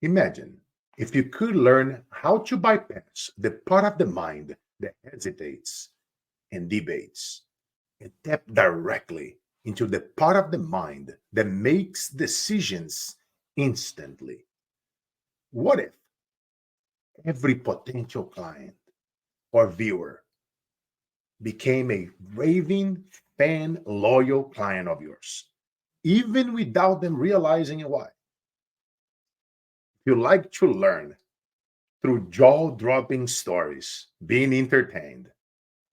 Imagine if you could learn how to bypass the part of the mind that hesitates and debates and tap directly into the part of the mind that makes decisions instantly. What if every potential client or viewer became a raving fan loyal client of yours, even without them realizing why? If you like to learn through jaw dropping stories, being entertained,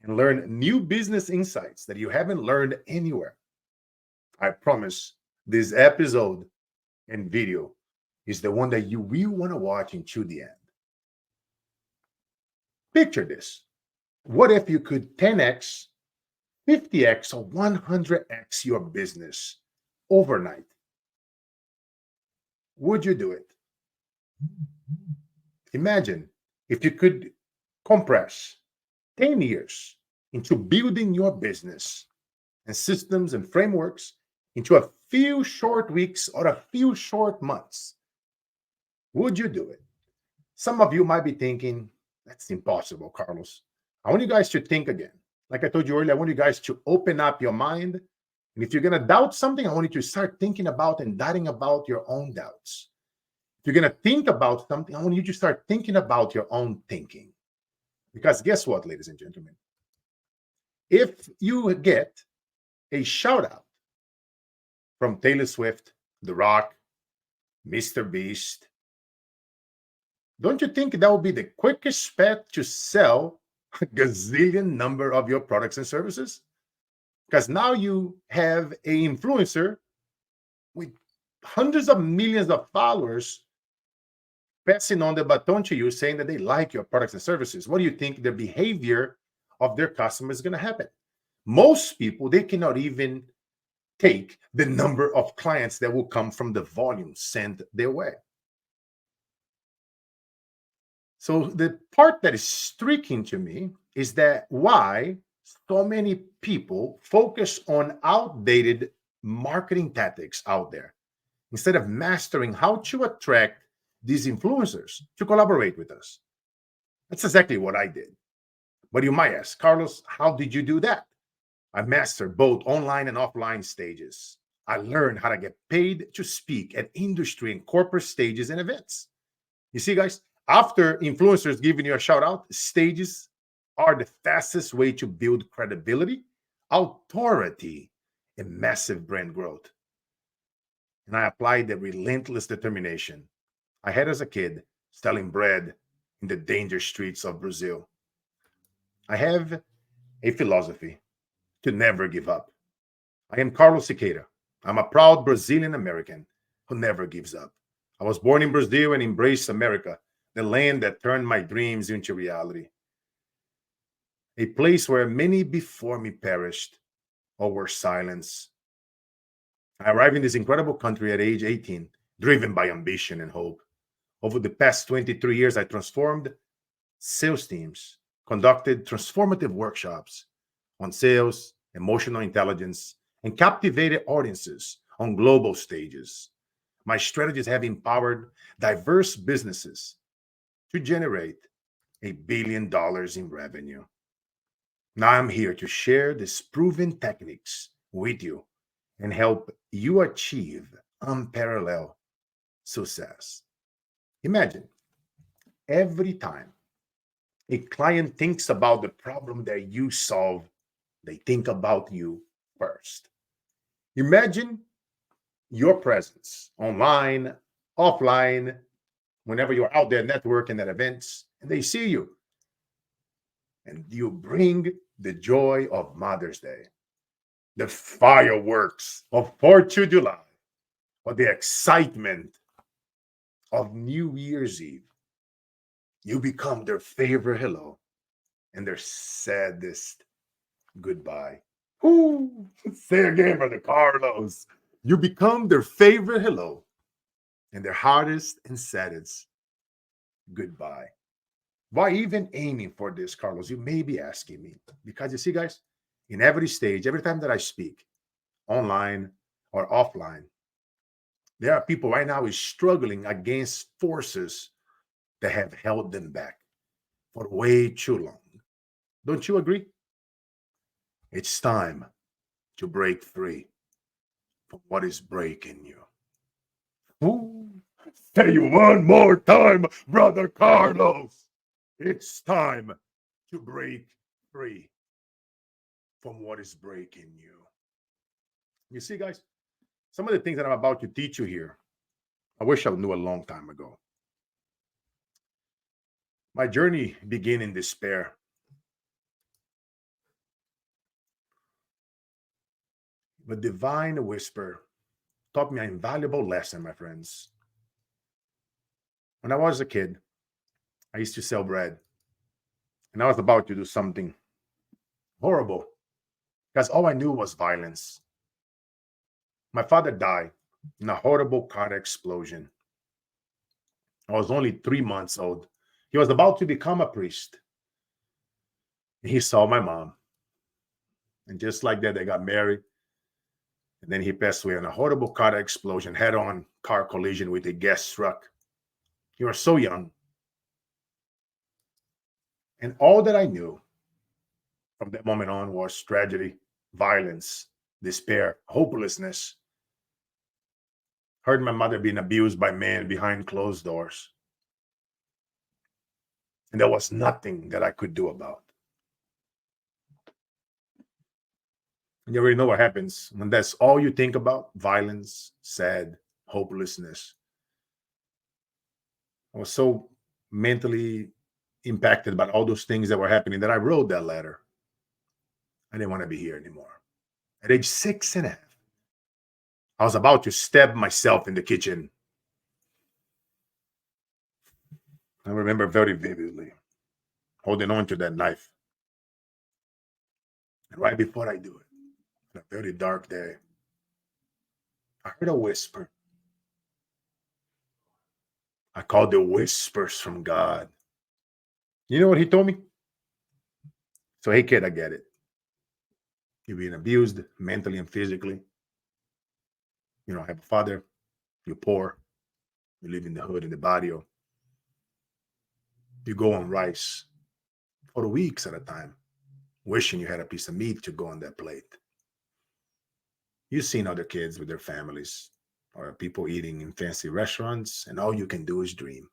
and learn new business insights that you haven't learned anywhere, I promise this episode and video is the one that you will want to watch until the end. Picture this. What if you could 10x, 50x, or 100x your business overnight? Would you do it? Imagine if you could compress 10 years into building your business and systems and frameworks into a few short weeks or a few short months. Would you do it? Some of you might be thinking, that's impossible, Carlos. I want you guys to think again. Like I told you earlier, I want you guys to open up your mind. And if you're going to doubt something, I want you to start thinking about and doubting about your own doubts. If you're going to think about something, I want you to start thinking about your own thinking. Because guess what, ladies and gentlemen? If you get a shout out from Taylor Swift, The Rock, Mr. Beast, don't you think that would be the quickest path to sell a gazillion number of your products and services? Because now you have an influencer with hundreds of millions of followers passing on the baton to you saying that they like your products and services. What do you think the behavior of their customers is going to happen? Most people, they cannot even take the number of clients that will come from the volume sent their way. So the part that is striking to me is that why so many people focus on outdated marketing tactics out there instead of mastering how to attract these influencers to collaborate with us. That's exactly what I did. But you might ask, Carlos, how did you do that? I mastered both online and offline stages. I learned how to get paid to speak at industry and corporate stages and events. You see, guys, after influencers giving you a shout out, stages are the fastest way to build credibility, authority, and massive brand growth. And I applied the relentless determination I had as a kid selling bread in the danger streets of Brazil. I have a philosophy to never give up. I am Carlos Siqueira. I'm a proud Brazilian American who never gives up. I was born in Brazil and embraced America, the land that turned my dreams into reality. A place where many before me perished or were silenced. I arrived in this incredible country at age 18, driven by ambition and hope. Over the past 23 years, I transformed sales teams, conducted transformative workshops on sales, emotional intelligence, and captivated audiences on global stages. My strategies have empowered diverse businesses to generate $1 billion in revenue. Now I'm here to share these proven techniques with you and help you achieve unparalleled success. Imagine every time a client thinks about the problem that you solve, they think about you first. Imagine your presence online, offline, whenever you're out there networking at events, and they see you, and you bring the joy of Mother's Day, the fireworks of 4th of July, or the excitement of New Year's Eve. You become their favorite hello and their saddest goodbye. Ooh, say again, Brother Carlos. You become their favorite hello and their hardest and saddest goodbye. Why even aiming for this, Carlos? You may be asking me. Because you see, guys, in every stage, every time that I speak, online or offline, There are people right now is struggling against forces that have held them back for way too long. Don't you agree? It's time to break free from what is breaking you. Ooh, say it one more time, Brother Carlos. It's time to break free from what is breaking you. You see, guys, some of the things that I'm about to teach you here, I wish I knew a long time ago. My journey began in despair. The divine whisper taught me an invaluable lesson, my friends. When I was a kid, I used to sell bread, and I was about to do something horrible because all I knew was violence. My father died in a horrible car explosion. I was only 3 months old. He was about to become a priest. He saw my mom, and just like that, they got married. And then he passed away in a horrible car explosion, head on car collision with a gas truck. He was so young. And all that I knew from that moment on was tragedy, violence, despair, hopelessness. Heard my mother being abused by men behind closed doors. And there was nothing that I could do about. And you already know what happens when that's all you think about: violence, sad, hopelessness. I was so mentally impacted by all those things that were happening that I wrote that letter. I didn't want to be here anymore. At age 6.5, I was about to stab myself in the kitchen. I remember very vividly holding on to that knife. And right before I do it, on a very dark day, I heard a whisper. I called the whispers from God. You know what he told me? So, hey, kid, I get it. You're being abused mentally and physically. You don't have a father. You're poor. You live in the hood, in the barrio. You go on rice for weeks at a time, wishing you had a piece of meat to go on that plate. You've seen other kids with their families or people eating in fancy restaurants, and all you can do is dream.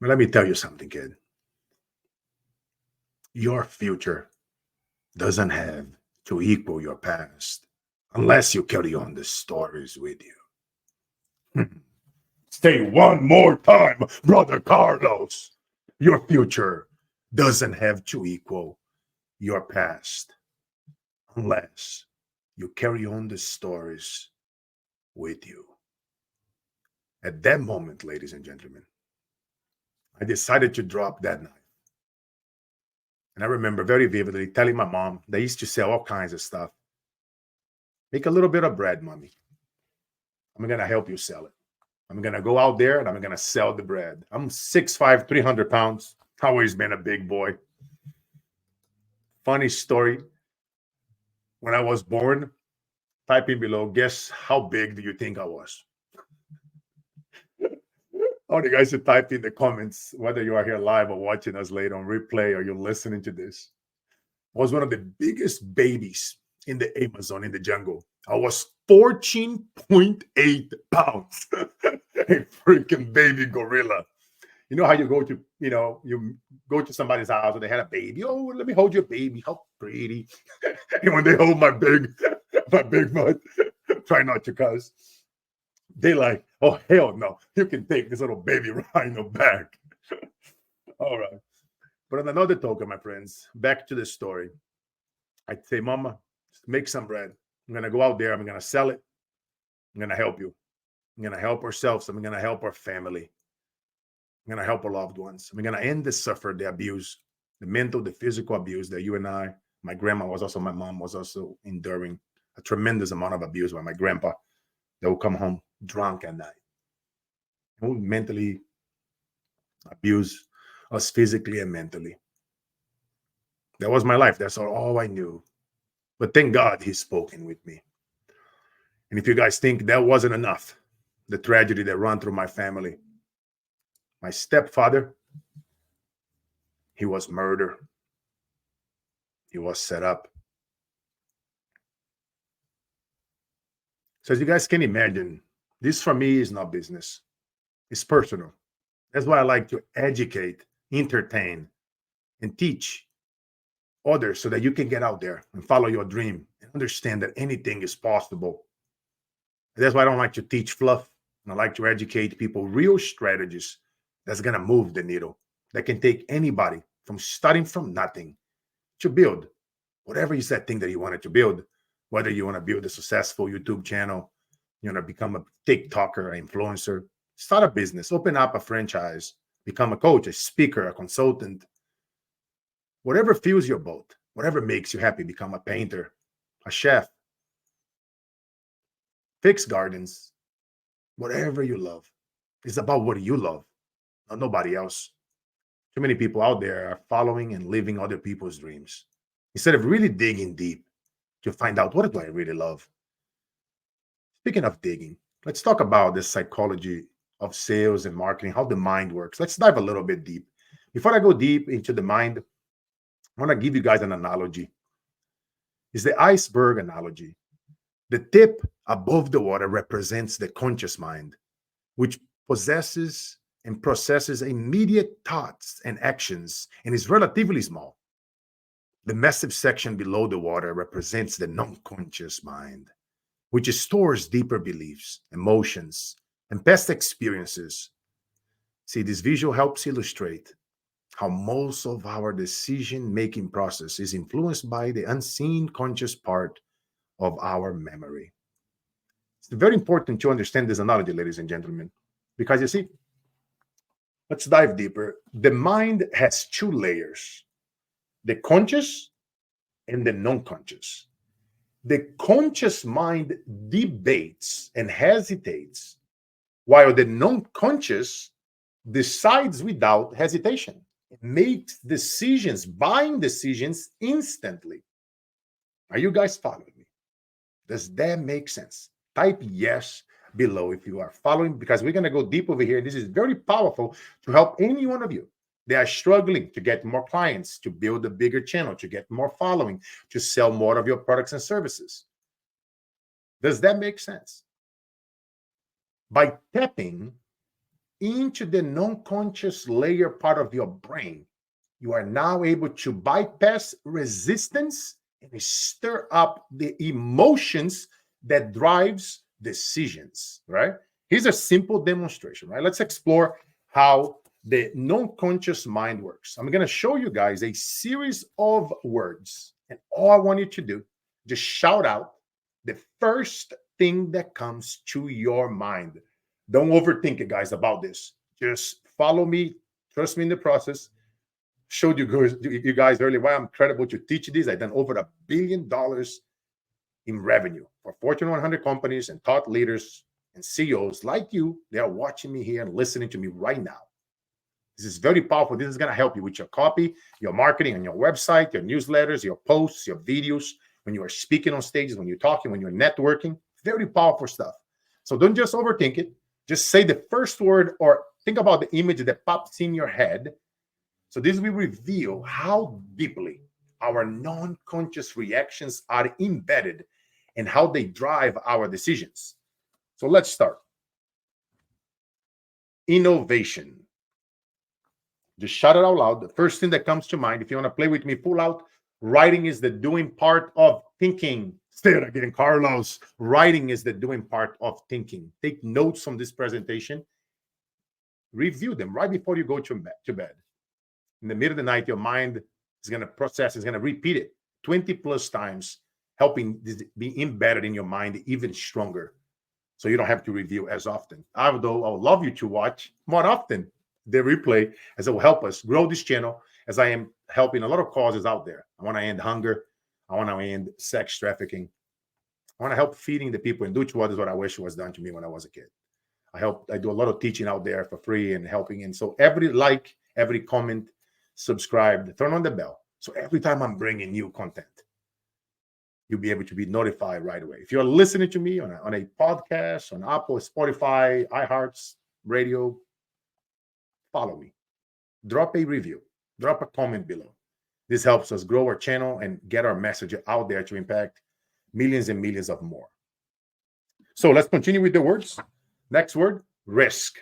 But let me tell you something, kid. Your future doesn't have to equal your past unless you carry on the stories with you. Say one more time, Brother Carlos. Your future doesn't have to equal your past unless you carry on the stories with you. At that moment, ladies and gentlemen, I decided to drop that knife. And I remember very vividly telling my mom, they used to sell all kinds of stuff. Make a little bit of bread, mommy. I'm going to help you sell it. I'm going to go out there and I'm going to sell the bread. I'm 6'5", 300 pounds. Always been a big boy. Funny story. When I was born, type in below, guess how big do you think I was? All the guys who type in the comments, whether you are here live or watching us later on replay or you're listening to this, I was one of the biggest babies in the Amazon, in the jungle. I was 14.8 pounds. A freaking baby gorilla. You know how you go to, you go to somebody's house and they had a baby. Oh, let me hold your baby. How pretty. And when they hold my big butt, try not to cuss. They like, oh, hell no. You can take this little baby rhino back. All right. But on another token, my friends, back to the story. I'd say, Mama, make some bread. I'm going to go out there. I'm going to sell it. I'm going to help you. I'm going to help ourselves. I'm going to help our family. I'm going to help our loved ones. I'm going to end the suffer, the abuse, the mental, the physical abuse that you and I, my grandma was also, my mom was also enduring a tremendous amount of abuse by my grandpa that would come home drunk at night. He would mentally abuse us physically and mentally. That was my life. That's all I knew. But thank God he's spoken with me. And if you guys think that wasn't enough, the tragedy that ran through my family, my stepfather, he was murdered. He was set up. So as you guys can imagine, this for me is not business. It's personal. That's why I like to educate, entertain, and teach others so that you can get out there and follow your dream and understand that anything is possible. That's why I don't like to teach fluff. I like to educate people real strategies that's going to move the needle, that can take anybody from starting from nothing to build whatever is that thing that you wanted to build. Whether you want to build a successful YouTube channel, you want to become a TikToker, an influencer, start a business, open up a franchise, become a coach, a speaker, a consultant, whatever fills your boat, whatever makes you happy, become a painter, a chef, fix gardens, whatever you love. It's about what you love, not nobody else. Too many people out there are following and living other people's dreams instead of really digging deep to find out, what do I really love? Speaking of digging, let's talk about the psychology of sales and marketing, how the mind works. Let's dive a little bit deep. Before I go deep into the mind, I want to give you guys an analogy. It's the iceberg analogy. The tip above the water represents the conscious mind, which possesses and processes immediate thoughts and actions and is relatively small. The massive section below the water represents the non-conscious mind, which stores deeper beliefs, emotions, and past experiences. See, this visual helps illustrate how most of our decision-making process is influenced by the unseen conscious part of our memory. It's very important to understand this analogy, ladies and gentlemen, because you see, let's dive deeper. The mind has two layers, the conscious and the non-conscious. The conscious mind debates and hesitates, while the non-conscious decides without hesitation. It makes decisions, buying decisions instantly. Are you guys following me? Does that make sense? Type yes below if you are following, because we're going to go deep over here. This is very powerful to help any one of you. They are struggling to get more clients, to build a bigger channel, to get more following, to sell more of your products and services. Does that make sense? By tapping into the non-conscious layer part of your brain, you are now able to bypass resistance and stir up the emotions that drives decisions, right? Here's a simple demonstration, right? Let's explore how the non-conscious mind works. I'm going to show you guys a series of words, and all I want you to do, just shout out the first thing that comes to your mind. Don't overthink it, guys, about this. Just follow me. Trust me in the process. Showed you guys earlier why I'm credible to teach this. I've done over $1 billion in revenue for Fortune 100 companies and thought leaders and CEOs like you. They are watching me here and listening to me right now. This is very powerful. This is going to help you with your copy, your marketing, on your website, your newsletters, your posts, your videos, when you are speaking on stages, when you're talking, when you're networking. Very powerful stuff. So don't just overthink it. Just say the first word or think about the image that pops in your head. So this will reveal how deeply our non-conscious reactions are embedded and how they drive our decisions. So let's start. Innovation. Just shout it out loud. The first thing that comes to mind, if you want to play with me full out, writing is the doing part of thinking. Say it again, Carlos. Writing is the doing part of thinking. Take notes from this presentation. Review them right before you go to bed. In the middle of the night, your mind is going to process, is going to repeat it 20 plus times, helping this be embedded in your mind even stronger. So you don't have to review as often. Although I would love you to watch more often the replay, as it will help us grow this channel, as I am helping a lot of causes out there. I want to end hunger. I want to end sex trafficking. I want to help feeding the people and do to others what I wish was done to me when I was a kid. I do a lot of teaching out there for free and helping. And so every like, every comment, subscribe, turn on the bell. So every time I'm bringing new content, you'll be able to be notified right away. If you're listening to me on a podcast, on Apple, Spotify, iHearts, radio, follow me. Drop a review, drop a comment below. This helps us grow our channel and get our message out there to impact millions and millions of more. So let's continue with the words. Next word, risk.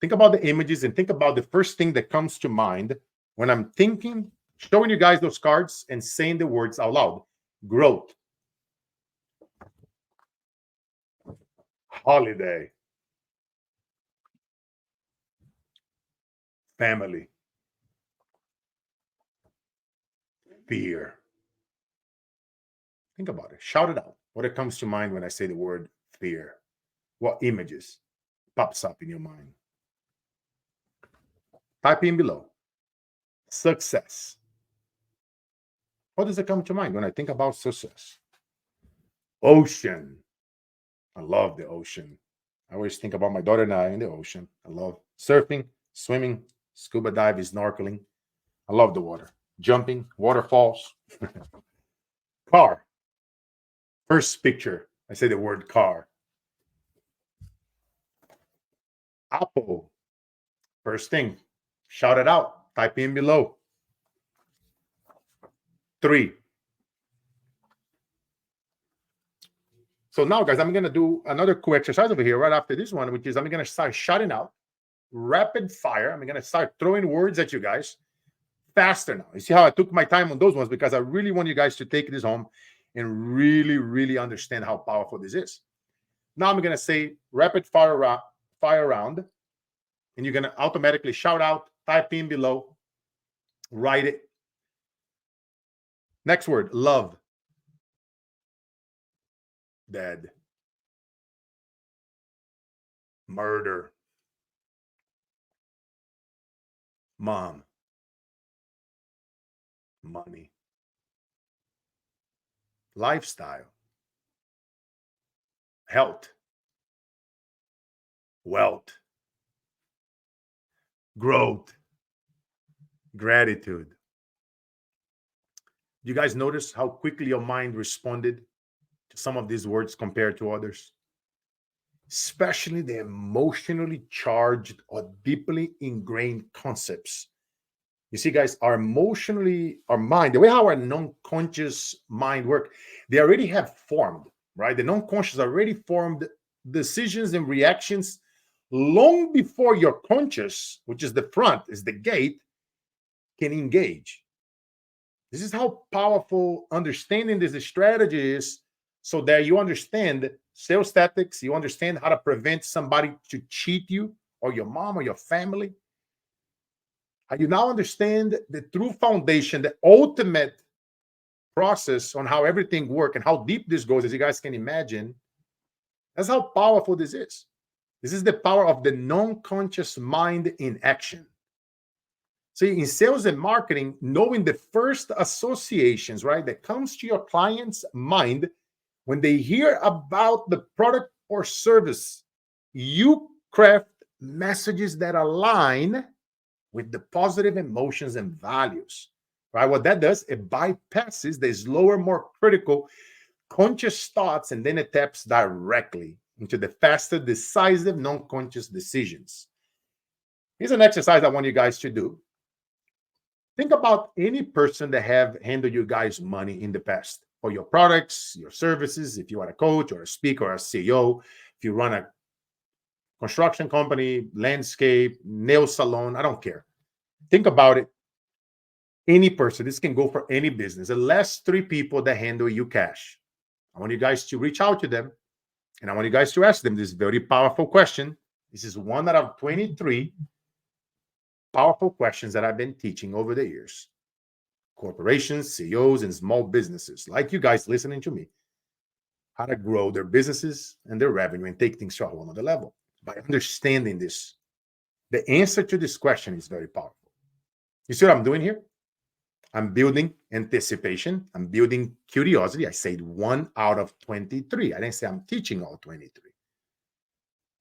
Think about the images and think about the first thing that comes to mind when I'm thinking, showing you guys those cards and saying the words out loud. Growth. Holiday. Family. Fear. Think about it. Shout it out. What it comes to mind when I say the word fear? What images pops up in your mind? Type in below. Success. What does it come to mind when I think about success? Ocean. I love the ocean. I always think about my daughter and I in the ocean. I love surfing, swimming, scuba diving, snorkeling. I love the water. Jumping, waterfalls. Car. First picture, I say the word car. Apple. First thing, shout it out. Type in below. 3. So now, guys, I'm going to do another cool exercise over here right after this one, which is I'm going to start shouting out rapid fire. I'm going to start throwing words at you guys faster now. You see how I took my time on those ones because I really want you guys to take this home and really, really understand how powerful this is. Now I'm going to say rapid fire round, and you're going to automatically shout out, type in below, write it. Next word, love. Dead. Murder. Mom. Money. Lifestyle. Health. Wealth. Growth. Gratitude. You guys notice how quickly your mind responded to some of these words compared to others? Especially the emotionally charged or deeply ingrained concepts. You see, guys, our mind, the way how our non-conscious mind work, they already have formed, right? The non-conscious already formed decisions and reactions long before your conscious, which is the front, is the gate, can engage. This is how powerful understanding this strategy is, so that you understand sales tactics, you understand how to prevent somebody to cheat you or your mom or your family. You now understand the true foundation, the ultimate process on how everything works and how deep this goes, as you guys can imagine. That's how powerful this is. This is the power of the non-conscious mind in action. See, in sales and marketing, knowing the first associations, right, that comes to your client's mind when they hear about the product or service, you craft messages that align with the positive emotions and values, right? What that does, it bypasses the slower, more critical, conscious thoughts, and then it taps directly into the faster, decisive, non-conscious decisions. Here's an exercise I want you guys to do. Think about any person that have handled you guys money in the past for your products, your services, if you are a coach or a speaker or a CEO, if you run a construction company, landscape, nail salon, I don't care. Think about it. Any person, this can go for any business. The last 3 people that handle you cash. I want you guys to reach out to them, and I want you guys to ask them this very powerful question. This is one out of 23 powerful questions that I've been teaching over the years. Corporations, CEOs, and small businesses, like you guys listening to me, how to grow their businesses and their revenue and take things to a whole other level. By understanding this, the answer to this question is very powerful. You see what I'm doing here? I'm building anticipation. I'm building curiosity. I said 1 out of 23. I didn't say I'm teaching all 23.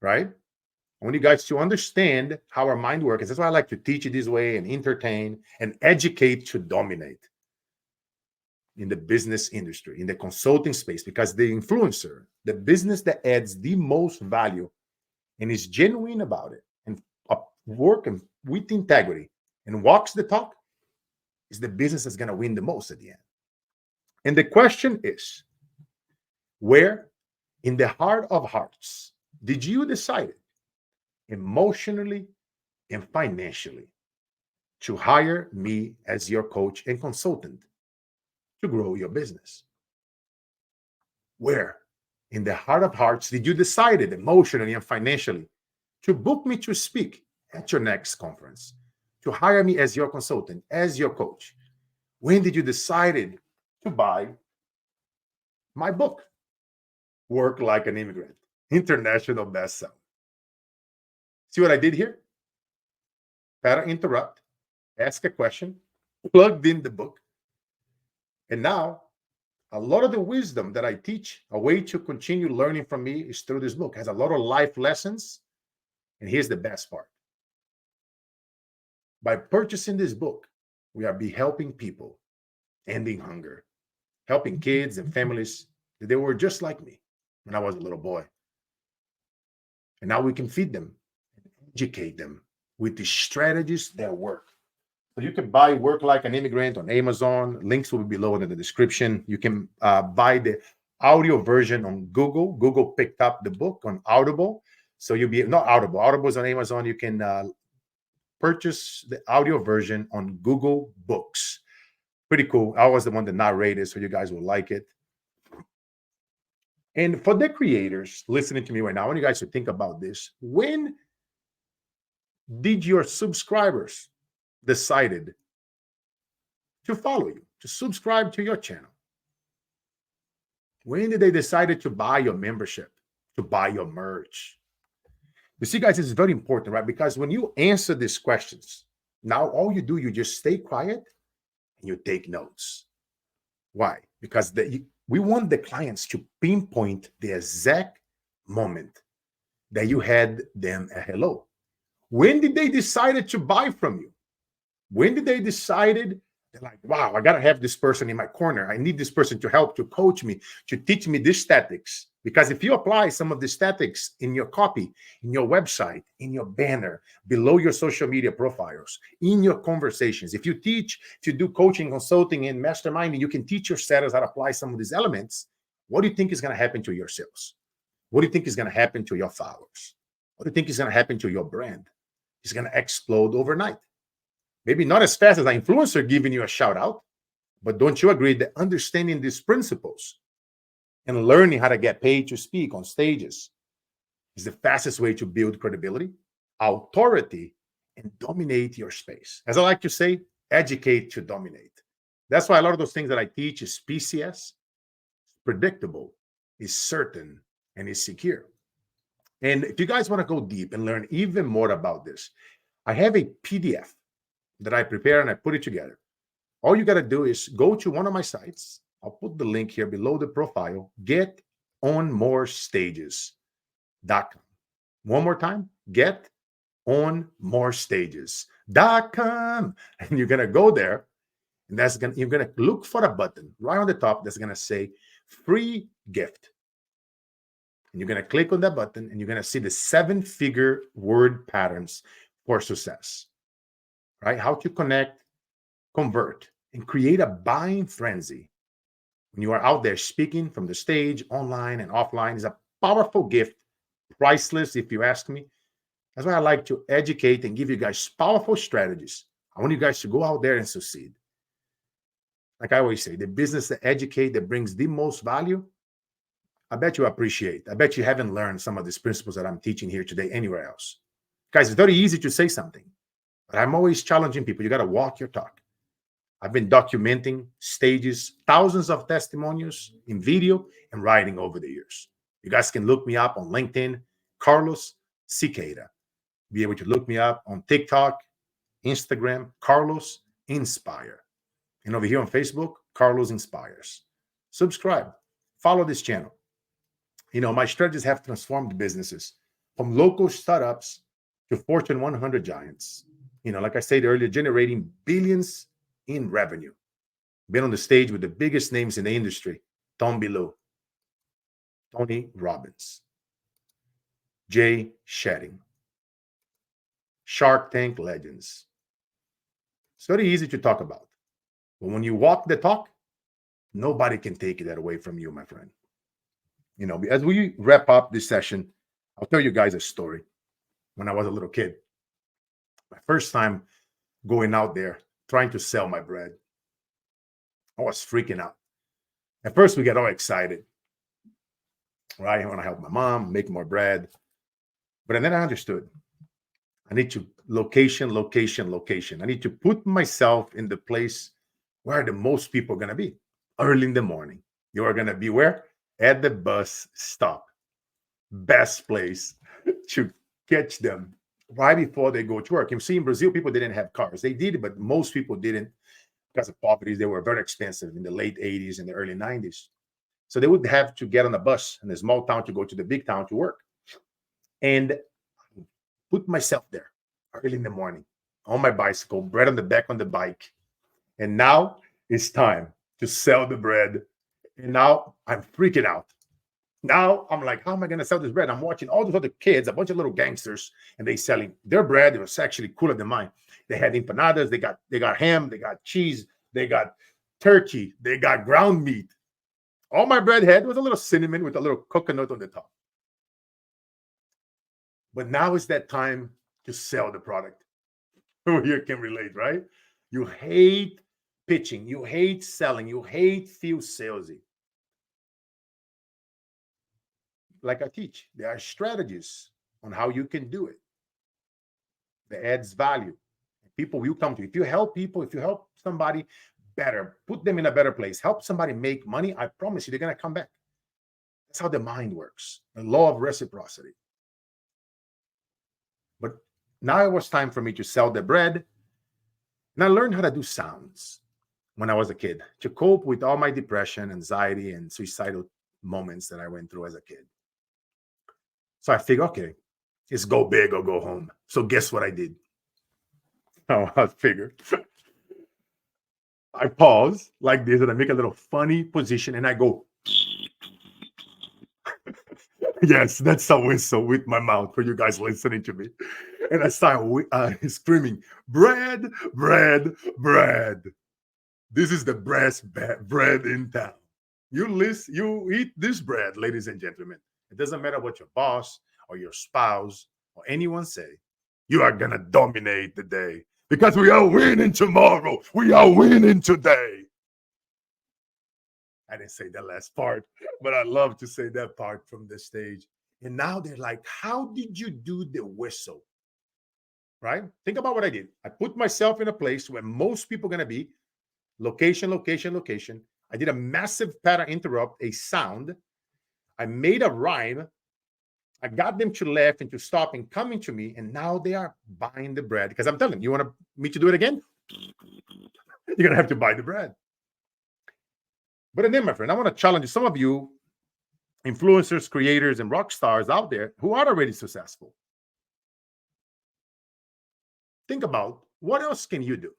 Right? I want you guys to understand how our mind works. That's why I like to teach it this way and entertain and educate to dominate. in the business industry, in the consulting space, because the influencer, the business that adds the most value and is genuine about it and work and with integrity and walks the talk is the business that's going to win the most at the end. And the question is, where in the heart of hearts did you decide emotionally and financially to hire me as your coach and consultant to grow your business? Where in the heart of hearts did you decide emotionally and financially to book me to speak at your next conference, to hire me as your consultant, as your coach? When did you decide to buy my book, Work Like an Immigrant, international bestseller? See what I did here? Para interrupt, ask a question, plugged in the book, and now a lot of the wisdom that I teach, a way to continue learning from me, is through this book. It has a lot of life lessons. And here's the best part. By purchasing this book, we are be helping people ending hunger, helping kids and families that they were just like me when I was a little boy. And now we can feed them, educate them with the strategies that work. So you can buy Work Like an Immigrant on Amazon. Links will be below in the description. You can buy the audio version on Google. Google picked up the book on Audible. So you'll be, not Audible. Audible is on Amazon. You can purchase the audio version on Google Books. Pretty cool. I was the one that narrated, so you guys will like it. And for the creators listening to me right now, I want you guys to think about this. When did your subscribers decided to follow you, to subscribe to your channel? When did they decide to buy your membership, to buy your merch? You see, guys, it's very important, right? Because when you answer these questions, now all you do, you just stay quiet and you take notes. Why? Because we want the clients to pinpoint the exact moment that you had them a hello. When did they decide to buy from you? When did they decide, they're like, wow, I got to have this person in my corner. I need this person to help, to coach me, to teach me these tactics. Because if you apply some of the tactics in your copy, in your website, in your banner, below your social media profiles, in your conversations, if you teach to do coaching, consulting, and masterminding, you can teach your sellers how to apply some of these elements. What do you think is going to happen to your sales? What do you think is going to happen to your followers? What do you think is going to happen to your brand? It's going to explode overnight. Maybe not as fast as an influencer giving you a shout out, but don't you agree that understanding these principles and learning how to get paid to speak on stages is the fastest way to build credibility, authority, and dominate your space? As I like to say, educate to dominate. That's why a lot of those things that I teach is PCS, predictable, is certain, and is secure. And if you guys want to go deep and learn even more about this, I have a PDF that I prepare and I put it together. All you got to do is go to one of my sites. I'll put the link here below the profile. GetOnMoreStages.com. One more time, GetOnMoreStages.com. And you're going to go there, and you're going to look for a button right on the top that's going to say free gift. And you're going to click on that button, and you're going to see the 7-figure word patterns for success. Right? How to connect, convert, and create a buying frenzy when you are out there speaking from the stage, online and offline. Is a powerful gift, priceless if you ask me. That's why I like to educate and give you guys powerful strategies. I want you guys to go out there and succeed. Like I always say, the business that educate, that brings the most value, I bet you appreciate. I bet you haven't learned some of these principles that I'm teaching here today anywhere else. Guys, it's very easy to say something, but I'm always challenging people. You got to walk your talk. I've been documenting stages, thousands of testimonials in video and writing over the years. You guys can look me up on LinkedIn, Carlos Cicada. Be able to look me up on TikTok, Instagram, Carlos Inspire. And over here on Facebook, Carlos Inspires. Subscribe. Follow this channel. You know, my strategies have transformed businesses from local startups to Fortune 100 giants. You know, like I said earlier, generating billions in revenue. Been on the stage with the biggest names in the industry: Tom Below, Tony Robbins, Jay Shetty, Shark Tank legends. It's very easy to talk about. But when you walk the talk, nobody can take that away from you, my friend. As we wrap up this session, I'll tell you guys a story. When I was a little kid, my first time going out there trying to sell my bread, I was freaking out. At first, we get all excited, right? I want to help my mom make more bread. But then I understood I need to location, location, location. I need to put myself in the place where the most people are going to be early in the morning. You are going to be where? At the bus stop. Best place to catch them right before they go to work. You see, in Brazil, people didn't have cars. They did, but most people didn't because of poverty. They were very expensive in the late 80s and the early 90s. So they would have to get on a bus in a small town to go to the big town to work. And put myself there early in the morning on my bicycle, bread on the back on the bike. And now it's time to sell the bread. And now I'm freaking out. Now I'm like, how am I going to sell this bread? I'm watching all those other kids, a bunch of little gangsters, and they selling their bread. It was actually cooler than mine. They had empanadas, they got ham, they got cheese, they got turkey, they got ground meat. All my bread had was a little cinnamon with a little coconut on the top. But now is that time to sell the product. Who here can relate, right? You hate pitching, you hate selling, you hate feel salesy. Like I teach, there are strategies on how you can do it that adds value. People will come to you. If you help people, if you help somebody better, put them in a better place, help somebody make money, I promise you they're going to come back. That's how the mind works, the law of reciprocity. But now it was time for me to sell the bread. And I learned how to do sounds when I was a kid to cope with all my depression, anxiety, and suicidal moments that I went through as a kid. So I figured, okay, it's go big or go home. So guess what I did? Oh, I figured. I pause like this and I make a little funny position and I go, yes, that's a whistle with my mouth for you guys listening to me. And I start screaming, bread, bread, bread. This is the best bread in town. You eat this bread, ladies and gentlemen. It doesn't matter what your boss or your spouse or anyone say. You are gonna dominate the day because we are winning tomorrow. We are winning today. I didn't say that last part, but I love to say that part from the stage. And now they're like, how did you do the whistle? Right? Think about what I did. I put myself in a place where most people are going to be location, location, location. I did a massive pattern interrupt, a sound. I made a rhyme. I got them to laugh and to stop and coming to me. And now they are buying the bread because I'm telling them, you want me to do it again? You're going to have to buy the bread. But then, my friend, I want to challenge some of you influencers, creators, and rock stars out there who are already successful. Think about what else can you do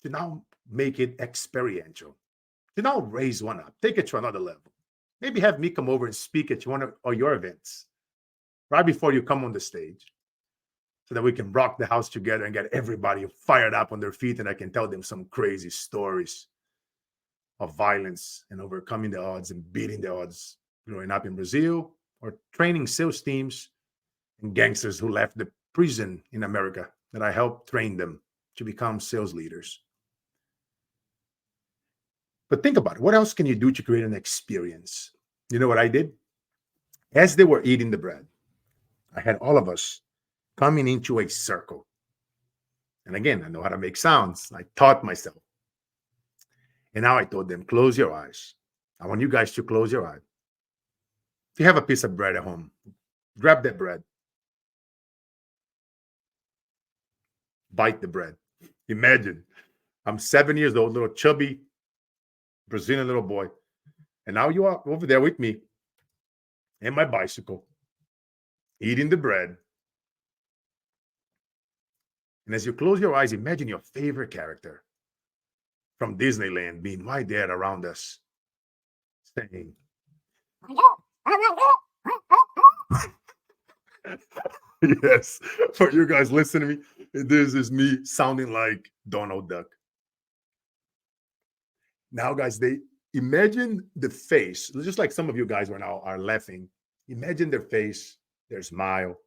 to now make it experiential, to now raise one up, take it to another level. Maybe have me come over and speak at one of your events right before you come on the stage so that we can rock the house together and get everybody fired up on their feet and I can tell them some crazy stories of violence and overcoming the odds and beating the odds growing up in Brazil or training sales teams and gangsters who left the prison in America that I helped train them to become sales leaders. But think about it. What else can you do to create an experience? You know what I did? As they were eating the bread, I had all of us coming into a circle. And again, I know how to make sounds. I taught myself. And now I told them, close your eyes. I want you guys to close your eyes. If you have a piece of bread at home, grab that bread. Bite the bread. Imagine I'm 7 years old, little chubby Brazilian little boy. And now you are over there with me and my bicycle, eating the bread. And as you close your eyes, imagine your favorite character from Disneyland being right there around us, saying, yes, for you guys listening to me, this is me sounding like Donald Duck. Now, guys, they imagine the face, just like some of you guys right now are laughing. Imagine their face, their smile.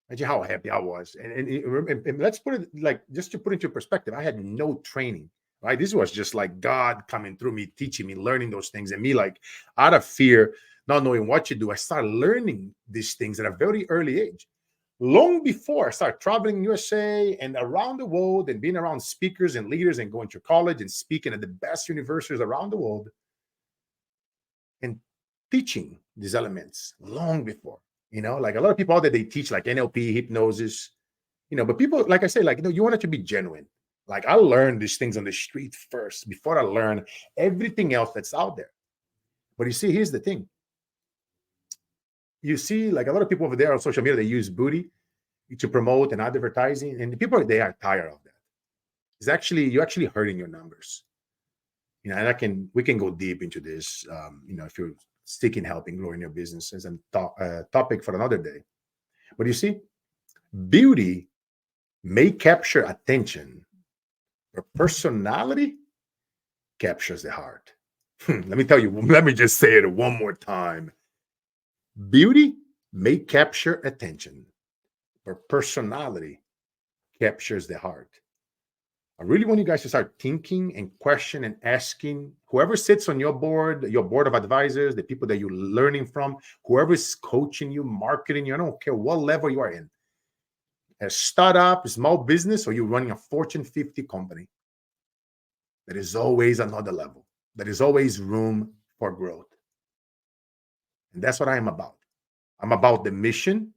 Imagine how happy I was. And let's put it like, just to put it into perspective, I had no training, right? This was just like God coming through me, teaching me, learning those things. And me, like, out of fear, not knowing what to do, I started learning these things at a very early age. Long before I started traveling USA and around the world and being around speakers and leaders and going to college and speaking at the best universities around the world and teaching these elements long before. Like a lot of people out there, they teach like NLP, hypnosis, but people, like I say, like, you want it to be genuine. Like, I learned these things on the street first before I learn everything else that's out there. But you see, here's the thing. You see, like a lot of people over there on social media, they use booty to promote and advertising, and the people, they are tired of that. You're actually hurting your numbers. And we can go deep into this. If you're seeking help in growing your business, as a topic for another day. But you see, beauty may capture attention, but personality captures the heart. Let me tell you. Let me just say it one more time. Beauty may capture attention, but personality captures the heart. I really want you guys to start thinking and question and asking whoever sits on your board of advisors, the people that you're learning from, whoever is coaching you, marketing you. I don't care what level you are in. A startup, a small business, or you're running a Fortune 50 company. There is always another level. There is always room for growth. And that's what I am about. I'm about the mission,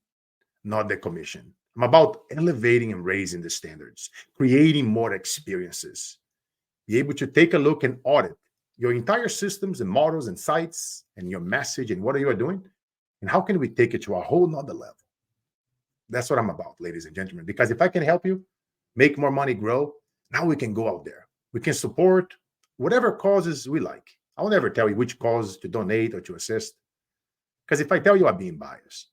not the commission. I'm about elevating and raising the standards, creating more experiences, be able to take a look and audit your entire systems and models and sites and your message and what you are doing. And how can we take it to a whole nother level? That's what I'm about, ladies and gentlemen. Because if I can help you make more money, grow, now we can go out there. We can support whatever causes we like. I will never tell you which cause to donate or to assist. Because if I tell you, I'm being biased.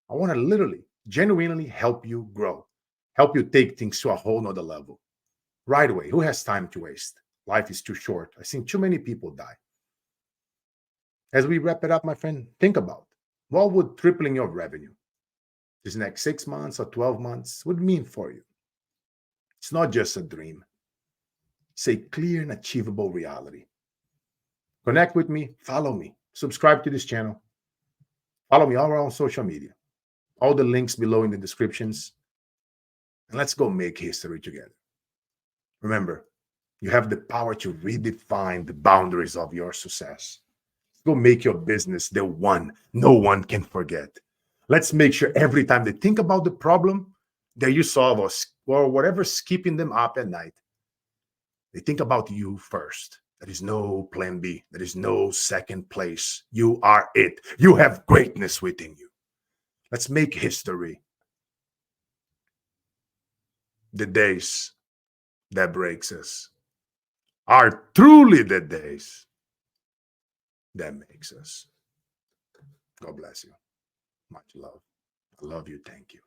I want to literally, genuinely help you grow, help you take things to a whole nother level. Right away. Who has time to waste? Life is too short. I've seen too many people die. As we wrap it up, my friend, think about what would tripling your revenue this next 6 months or 12 months would mean for you. It's not just a dream. It's a clear and achievable reality. Connect with me, follow me, subscribe to this channel, follow me all around social media. All the links below in the descriptions. And let's go make history together. Remember, you have the power to redefine the boundaries of your success. Go make your business the one no one can forget. Let's make sure every time they think about the problem that you solve or whatever's keeping them up at night, they think about you first. There is no plan B. There is no second place. You are it. You have greatness within you. Let's make history. The days that breaks us are truly the days that makes us. God bless you. Much love. I love you. Thank you.